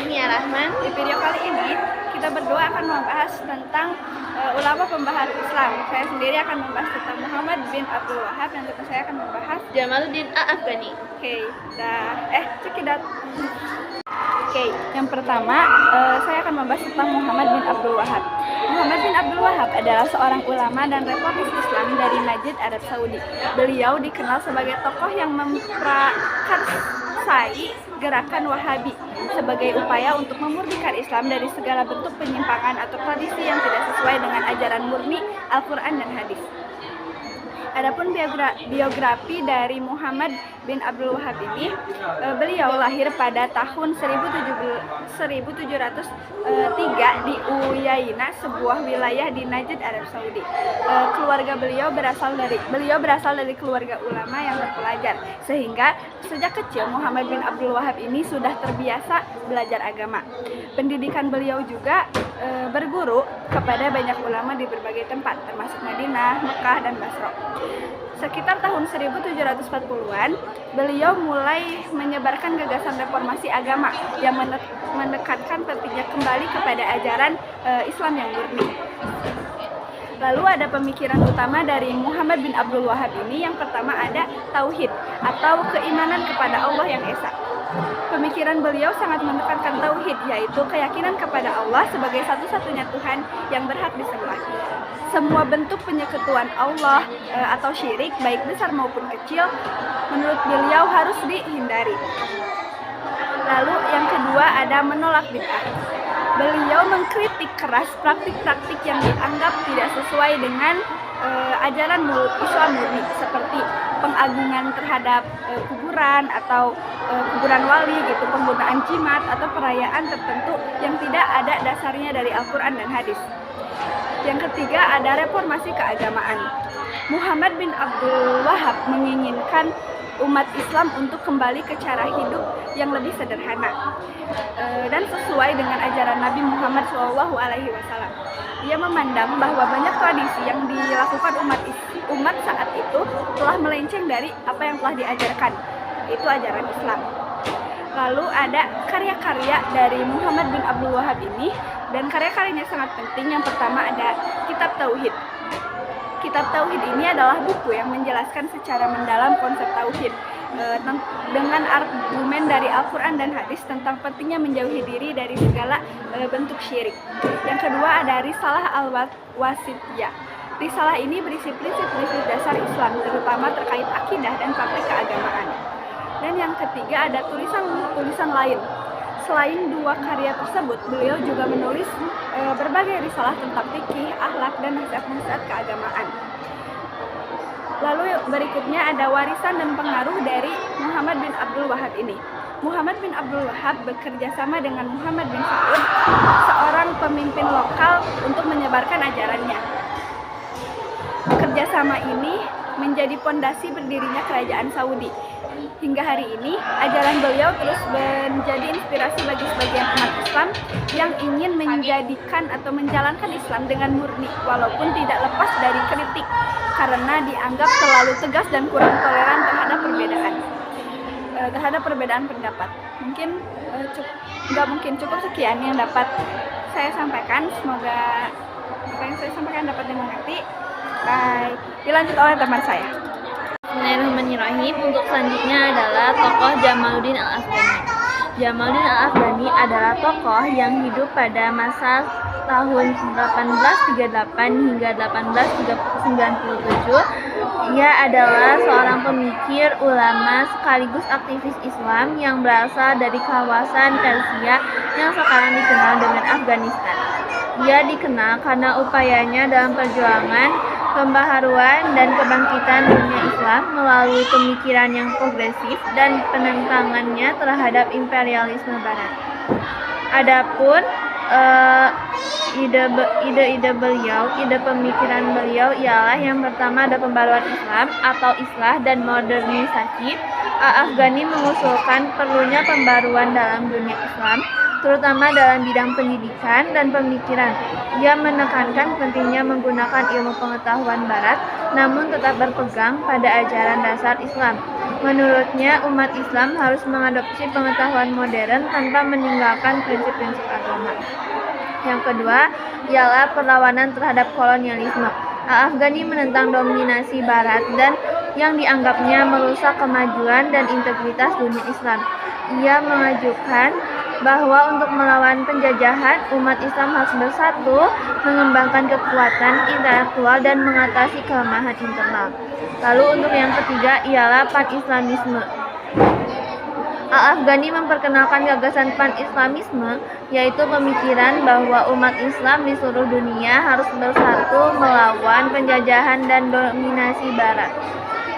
Nia Rahman. Di video kali ini kita berdua akan membahas tentang ulama pembaharu Islam. Saya sendiri akan membahas tentang Muhammad bin Abdul Wahab dan teman saya akan membahas Jamaluddin Al-Afghani. Cekidat. Yang pertama saya akan membahas tentang Muhammad bin Abdul Wahab. Muhammad bin Abdul Wahab adalah seorang ulama dan reformis Islam dari Najd, Arab Saudi. Beliau dikenal sebagai tokoh yang memprakarsai gerakan Wahabi sebagai upaya untuk memurnikan Islam dari segala bentuk penyimpangan atau tradisi yang tidak sesuai dengan ajaran murni Al-Quran dan hadis. Adapun biografi dari Muhammad bin Abdul Wahab ini, beliau lahir pada tahun 1703 di Uyaina, sebuah wilayah di Najd, Arab Saudi. Keluarga beliau berasal dari keluarga ulama yang terpelajar, sehingga sejak kecil Muhammad bin Abdul Wahab ini sudah terbiasa belajar agama. Pendidikan beliau juga berguru kepada banyak ulama di berbagai tempat, termasuk Madinah, Mekah, dan Basra. Sekitar tahun 1740-an, beliau mulai menyebarkan gagasan reformasi agama yang mendekatkan pentingnya kembali kepada ajaran Islam yang murni. Lalu ada pemikiran utama dari Muhammad bin Abdul Wahab ini. Yang pertama ada tauhid atau keimanan kepada Allah yang esa. Pemikiran beliau sangat menekankan tauhid, yaitu keyakinan kepada Allah sebagai satu-satunya Tuhan yang berhak disembah. Semua bentuk penyekutuan Allah atau syirik, baik besar maupun kecil, menurut beliau harus dihindari. Lalu yang kedua ada menolak bid'ah. Beliau mengkritik keras praktik-praktik yang dianggap tidak sesuai dengan ajaran Islam murni, seperti pengagungan terhadap kuburan atau kuburan wali gitu, penggunaan jimat atau perayaan tertentu yang tidak ada dasarnya dari Al-Quran dan hadis. Yang ketiga ada reformasi keagamaan. Muhammad bin Abdul Wahab menginginkan umat Islam untuk kembali ke cara hidup yang lebih sederhana dan sesuai dengan ajaran Nabi Muhammad SAW. Dia memandang bahwa banyak tradisi yang dilakukan umat saat itu telah melenceng dari apa yang telah diajarkan, itu ajaran Islam. Lalu ada karya-karya dari Muhammad bin Abdul Wahab ini, dan karya-karyanya sangat penting. Yang pertama ada Kitab Tauhid. Kitab Tauhid ini adalah buku yang menjelaskan secara mendalam konsep tauhid dengan argumen dari Al-Quran dan hadis tentang pentingnya menjauhi diri dari segala bentuk syirik. Yang kedua ada Risalah Al-Wasithiyah. Risalah ini berisi prinsip-prinsip dasar Islam, terutama terkait akidah dan praktik keagamaan. Dan yang ketiga ada tulisan lain. Selain dua karya tersebut, beliau juga menulis berbagai risalah tentang fikih, akhlak, dan nasihat-nasihat keagamaan. Lalu berikutnya ada warisan dan pengaruh dari Muhammad bin Abdul Wahab ini. Muhammad bin Abdul Wahab bekerja sama dengan Muhammad bin Saud, seorang pemimpin lokal, untuk menyebarkan ajarannya. Kerjasama ini menjadi pondasi berdirinya kerajaan Saudi. Hingga hari ini, ajaran beliau terus menjadi inspirasi bagi sebagian umat Islam yang ingin menjadikan atau menjalankan Islam dengan murni, walaupun tidak lepas dari kritik, karena dianggap terlalu tegas dan kurang toleran terhadap perbedaan pendapat. Cukup sekian yang dapat saya sampaikan. Semoga apa yang saya sampaikan dapat dimengerti. Baik, dilanjut oleh teman saya. Bismillahirrahmanirrahim. Untuk selanjutnya adalah tokoh Jamaluddin Al-Afghani. Jamaluddin Al-Afghani adalah tokoh yang hidup pada masa tahun 1838 hingga 1897. Ia adalah seorang pemikir, ulama, sekaligus aktivis Islam yang berasal dari kawasan Persia yang sekarang dikenal dengan Afghanistan. Ia dikenal karena upayanya dalam perjuangan pembaharuan dan kebangkitan dunia Islam melalui pemikiran yang progresif dan penentangannya terhadap imperialisme Barat. Adapun ide pemikiran beliau ialah yang pertama ada pembaruan Islam atau islah dan modernisasi. Al-Afghani mengusulkan perlunya pembaruan dalam dunia Islam, terutama dalam bidang pendidikan dan pemikiran. Ia menekankan pentingnya menggunakan ilmu pengetahuan Barat, namun tetap berpegang pada ajaran dasar Islam. Menurutnya, umat Islam harus mengadopsi pengetahuan modern tanpa meninggalkan prinsip-prinsip agama. Yang kedua, ialah perlawanan terhadap kolonialisme. Al-Afghani menentang dominasi Barat dan yang dianggapnya merusak kemajuan dan integritas dunia Islam. Ia mengajukan bahwa untuk melawan penjajahan, umat Islam harus bersatu, mengembangkan kekuatan intelektual dan mengatasi kelemahan internal. Lalu untuk yang ketiga ialah pan-Islamisme. Al-Afghani memperkenalkan gagasan pan-Islamisme, yaitu pemikiran bahwa umat Islam di seluruh dunia harus bersatu melawan penjajahan dan dominasi Barat.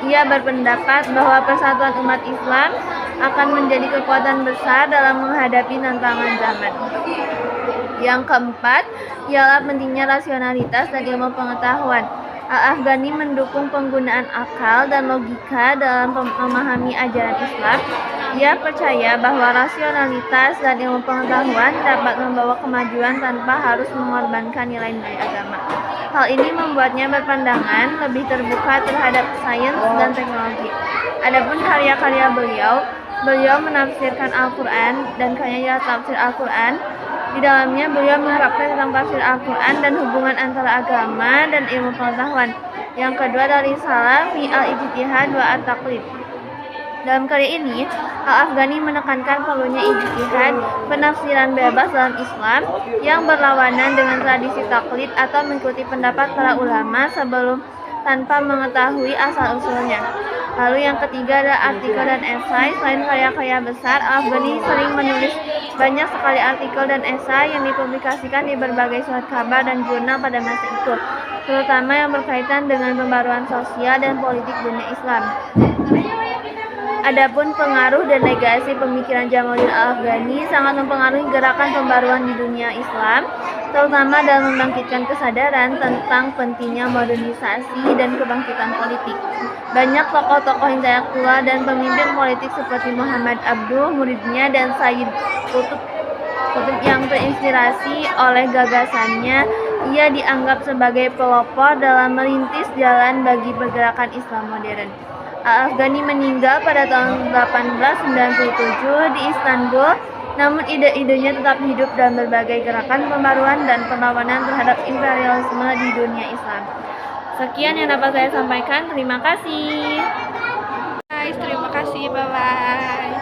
Ia berpendapat bahwa persatuan umat Islam akan menjadi kekuatan besar dalam menghadapi tantangan zaman. Yang keempat ialah pentingnya rasionalitas dan ilmu pengetahuan. Al-Afghani mendukung penggunaan akal dan logika dalam memahami ajaran Islam. Ia percaya bahwa rasionalitas dan ilmu pengetahuan dapat membawa kemajuan tanpa harus mengorbankan nilai-nilai agama. Hal ini membuatnya berpandangan lebih terbuka terhadap sains dan teknologi. Adapun karya-karya beliau menafsirkan Al-Quran dan karyanya tafsir Al-Quran. Di dalamnya beliau mengungkapkan tentang tafsir Al-Quran dan hubungan antara agama dan ilmu pengetahuan. Yang kedua dari Risalah fi al-Ijtihad wa at-Taqlid. Dalam karya ini, Al-Afghani menekankan perlunya ijtihad, penafsiran bebas dalam Islam yang berlawanan dengan tradisi taklid atau mengikuti pendapat para ulama sebelum tanpa mengetahui asal-usulnya. Lalu yang ketiga adalah artikel dan esai. Selain karya-karya besar, Al-Afghani sering menulis banyak sekali artikel dan esai yang dipublikasikan di berbagai surat kabar dan jurnal pada masa itu, terutama yang berkaitan dengan pembaruan sosial dan politik dunia Islam. Adapun pengaruh dan legasi pemikiran Jamaluddin Al-Afghani sangat mempengaruhi gerakan pembaruan di dunia Islam, terutama dalam membangkitkan kesadaran tentang pentingnya modernisasi dan kebangkitan politik. Banyak tokoh-tokoh intelektual dan pemimpin politik seperti Muhammad Abduh, muridnya, dan Sayyid Qutb yang terinspirasi oleh gagasannya. Ia dianggap sebagai pelopor dalam merintis jalan bagi pergerakan Islam modern. Al-Afghani meninggal pada tahun 1897 di Istanbul, namun ide-idenya tetap hidup dalam berbagai gerakan pembaruan dan perlawanan terhadap imperialisme di dunia Islam. Sekian yang dapat saya sampaikan. Terima kasih. Guys, terima kasih. Bye-bye.